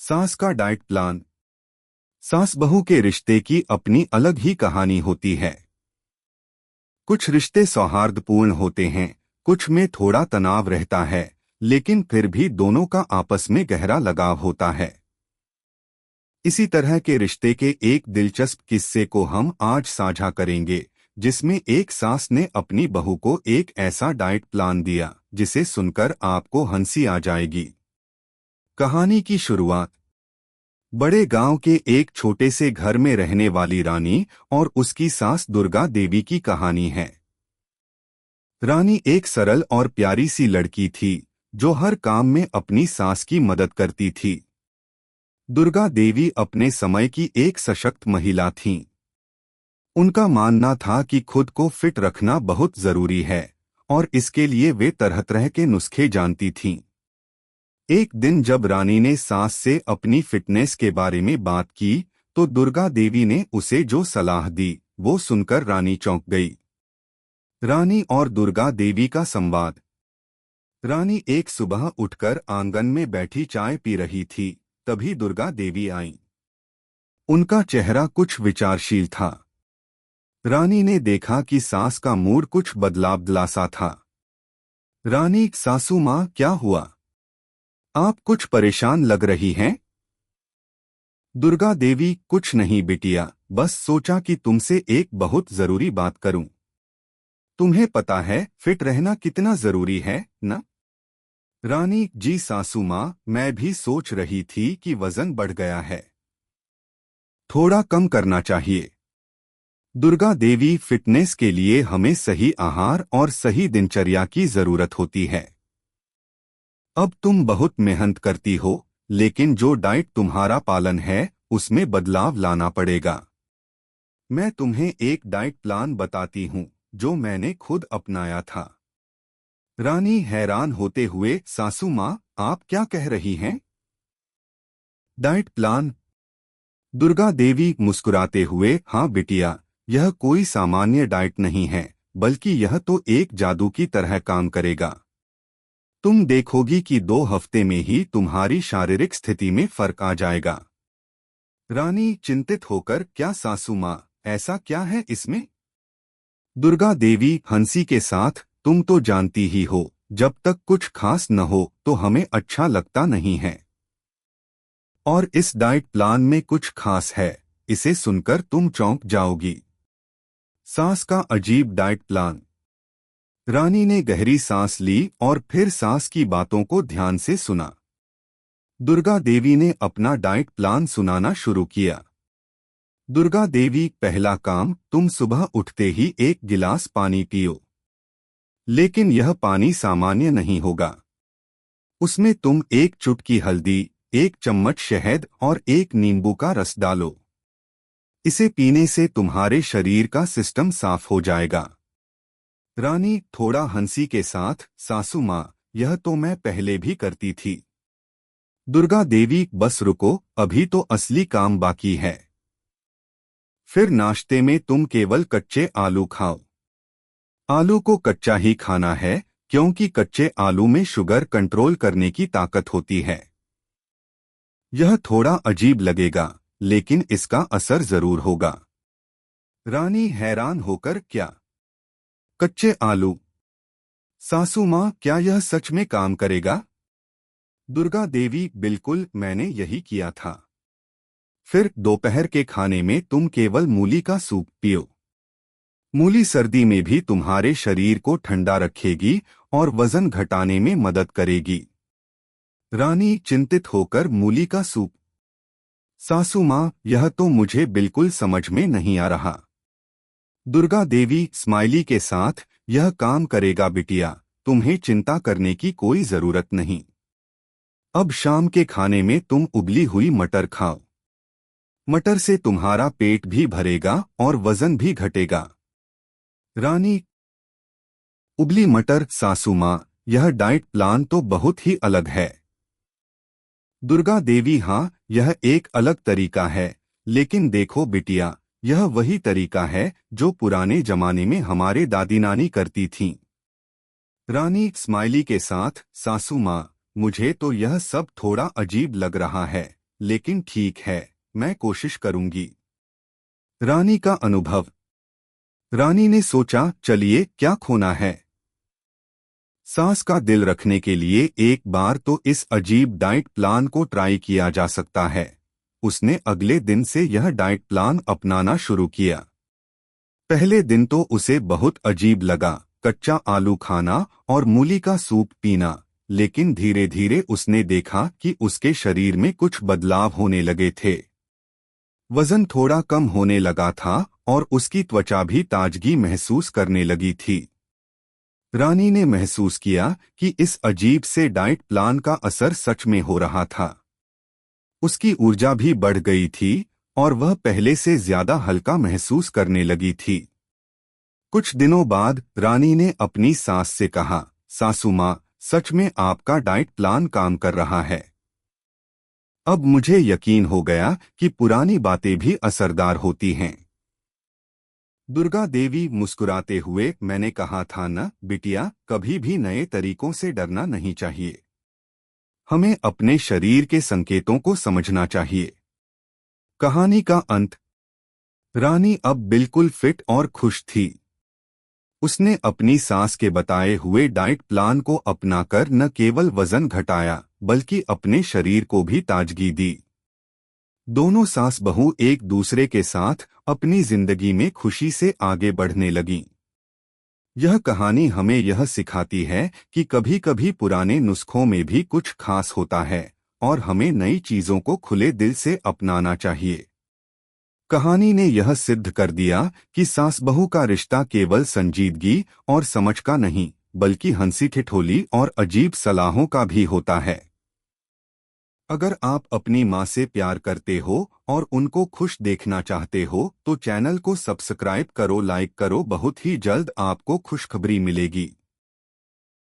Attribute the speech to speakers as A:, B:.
A: सास का diet plan. सास बहू के रिश्ते की अपनी अलग ही कहानी होती है। कुछ रिश्ते सौहार्दपूर्ण होते हैं, कुछ में थोड़ा तनाव रहता है, लेकिन फिर भी दोनों का आपस में गहरा लगाव होता है। इसी तरह के रिश्ते के एक दिलचस्प किस्से को हम आज साझा करेंगे, जिसमें एक सास ने अपनी बहू को एक ऐसा डाइट प्लान दिया जिसे सुनकर आपको हंसी आ जाएगी। कहानी की शुरुआत बड़े गांव के एक छोटे से घर में रहने वाली रानी और उसकी सास दुर्गा देवी की कहानी है। रानी एक सरल और प्यारी सी लड़की थी, जो हर काम में अपनी सास की मदद करती थी। दुर्गा देवी अपने समय की एक सशक्त महिला थीं। उनका मानना था कि खुद को फिट रखना बहुत जरूरी है, और इसके लिए वे तरह तरह के नुस्खे जानती थीं। एक दिन जब रानी ने सास से अपनी फिटनेस के बारे में बात की, तो दुर्गा देवी ने उसे जो सलाह दी, वो सुनकर रानी चौंक गई। रानी और दुर्गा देवी का संवाद। रानी एक सुबह उठकर आंगन में बैठी चाय पी रही थी, तभी दुर्गा देवी आईं। उनका चेहरा कुछ विचारशील था। रानी ने देखा कि सास का मूड कुछ बदलाव सा था। रानी, सासू माँ, क्या हुआ? आप कुछ परेशान लग रही हैं। दुर्गा देवी, कुछ नहीं बिटिया, बस सोचा कि तुमसे एक बहुत जरूरी बात करूं। तुम्हें पता है फिट रहना कितना जरूरी है ना? रानी, जी सासू माँ, मैं भी सोच रही थी कि वजन बढ़ गया है, थोड़ा कम करना चाहिए। दुर्गा देवी, फिटनेस के लिए हमें सही आहार और सही दिनचर्या की जरूरत होती है। अब तुम बहुत मेहनत करती हो, लेकिन जो डाइट तुम्हारा पालन है, उसमें बदलाव लाना पड़ेगा। मैं तुम्हें एक डाइट प्लान बताती हूँ, जो मैंने खुद अपनाया था। रानी हैरान होते हुए, सासू माँ, आप क्या कह रही हैं? Diet plan? दुर्गा देवी मुस्कुराते हुए, हाँ बिटिया, यह कोई सामान्य डाइट नहीं है, बल्कि यह तो एक जादू की तरह काम करेगा। तुम देखोगी कि 2 हफ्ते में ही तुम्हारी शारीरिक स्थिति में फर्क आ जाएगा। रानी चिंतित होकर, क्या सासू माँ, ऐसा क्या है इसमें? दुर्गा देवी हंसी के साथ, तुम तो जानती ही हो, जब तक कुछ खास न हो तो हमें अच्छा लगता नहीं है। और इस डाइट प्लान में कुछ खास है, इसे सुनकर तुम चौंक जाओगी। सास का अजीब डाइट प्लान। रानी ने गहरी सांस ली और फिर सास की बातों को ध्यान से सुना। दुर्गा देवी ने अपना डाइट प्लान सुनाना शुरू किया। दुर्गा देवी, पहला काम, तुम सुबह उठते ही 1 गिलास पानी पियो। लेकिन यह पानी सामान्य नहीं होगा। उसमें तुम 1 चुटकी हल्दी, 1 चम्मच शहद और 1 नींबू का रस डालो। इसे पीने से तुम्हारे शरीर का सिस्टम साफ हो जाएगा। रानी थोड़ा हंसी के साथ, सासू माँ, यह तो मैं पहले भी करती थी। दुर्गा देवी, बस रुको, अभी तो असली काम बाकी है। फिर नाश्ते में तुम केवल कच्चे आलू खाओ। आलू को कच्चा ही खाना है, क्योंकि कच्चे आलू में शुगर कंट्रोल करने की ताकत होती है। यह थोड़ा अजीब लगेगा, लेकिन इसका असर जरूर होगा। रानी हैरान होकर, क्या कच्चे आलू? सासू माँ, क्या यह सच में काम करेगा? दुर्गा देवी, बिल्कुल, मैंने यही किया था। फिर दोपहर के खाने में तुम केवल मूली का सूप पियो। मूली सर्दी में भी तुम्हारे शरीर को ठंडा रखेगी और वजन घटाने में मदद करेगी। रानी चिंतित होकर, मूली का सूप? सासू माँ, यह तो मुझे बिल्कुल समझ में नहीं आ रहा। दुर्गा देवी स्माइली के साथ, यह काम करेगा बिटिया, तुम्हें चिंता करने की कोई जरूरत नहीं। अब शाम के खाने में तुम उबली हुई मटर खाओ। मटर से तुम्हारा पेट भी भरेगा और वजन भी घटेगा। रानी, उबली मटर? सासू माँ, यह डाइट प्लान तो बहुत ही अलग है। दुर्गा देवी, हाँ, यह एक अलग तरीका है, लेकिन देखो बिटिया, यह वही तरीका है जो पुराने जमाने में हमारे दादी नानी करती थीं। रानी स्माइली के साथ, सासू माँ, मुझे तो यह सब थोड़ा अजीब लग रहा है, लेकिन ठीक है, मैं कोशिश करूंगी। रानी का अनुभव। रानी ने सोचा, चलिए, क्या खोना है। सास का दिल रखने के लिए एक बार तो इस अजीब डाइट प्लान को ट्राई किया जा सकता है। उसने अगले दिन से यह डाइट प्लान अपनाना शुरू किया। पहले दिन तो उसे बहुत अजीब लगा, कच्चा आलू खाना और मूली का सूप पीना, लेकिन धीरे धीरे उसने देखा कि उसके शरीर में कुछ बदलाव होने लगे थे। वजन थोड़ा कम होने लगा था और उसकी त्वचा भी ताजगी महसूस करने लगी थी। रानी ने महसूस किया कि इस अजीब से डाइट प्लान का असर सच में हो रहा था। उसकी ऊर्जा भी बढ़ गई थी और वह पहले से ज्यादा हल्का महसूस करने लगी थी। कुछ दिनों बाद रानी ने अपनी सास से कहा, सासू माँ, सच में आपका डाइट प्लान काम कर रहा है। अब मुझे यकीन हो गया कि पुरानी बातें भी असरदार होती हैं। दुर्गा देवी मुस्कुराते हुए, मैंने कहा था न बिटिया, कभी भी नए तरीकों से डरना नहीं चाहिए। हमें अपने शरीर के संकेतों को समझना चाहिए। कहानी का अंत। रानी अब बिल्कुल फिट और खुश थी। उसने अपनी सास के बताए हुए डाइट प्लान को अपनाकर न केवल वजन घटाया बल्कि अपने शरीर को भी ताजगी दी। दोनों सास बहू एक दूसरे के साथ अपनी जिंदगी में खुशी से आगे बढ़ने लगीं। यह कहानी हमें यह सिखाती है कि कभी कभी पुराने नुस्खों में भी कुछ खास होता है और हमें नई चीजों को खुले दिल से अपनाना चाहिए। कहानी ने यह सिद्ध कर दिया कि सास बहू का रिश्ता केवल संजीदगी और समझ का नहीं, बल्कि हंसी ठिठोली और अजीब सलाहों का भी होता है। अगर आप अपनी माँ से प्यार करते हो और उनको खुश देखना चाहते हो तो चैनल को सब्सक्राइब करो, लाइक करो। बहुत ही जल्द आपको खुशखबरी मिलेगी।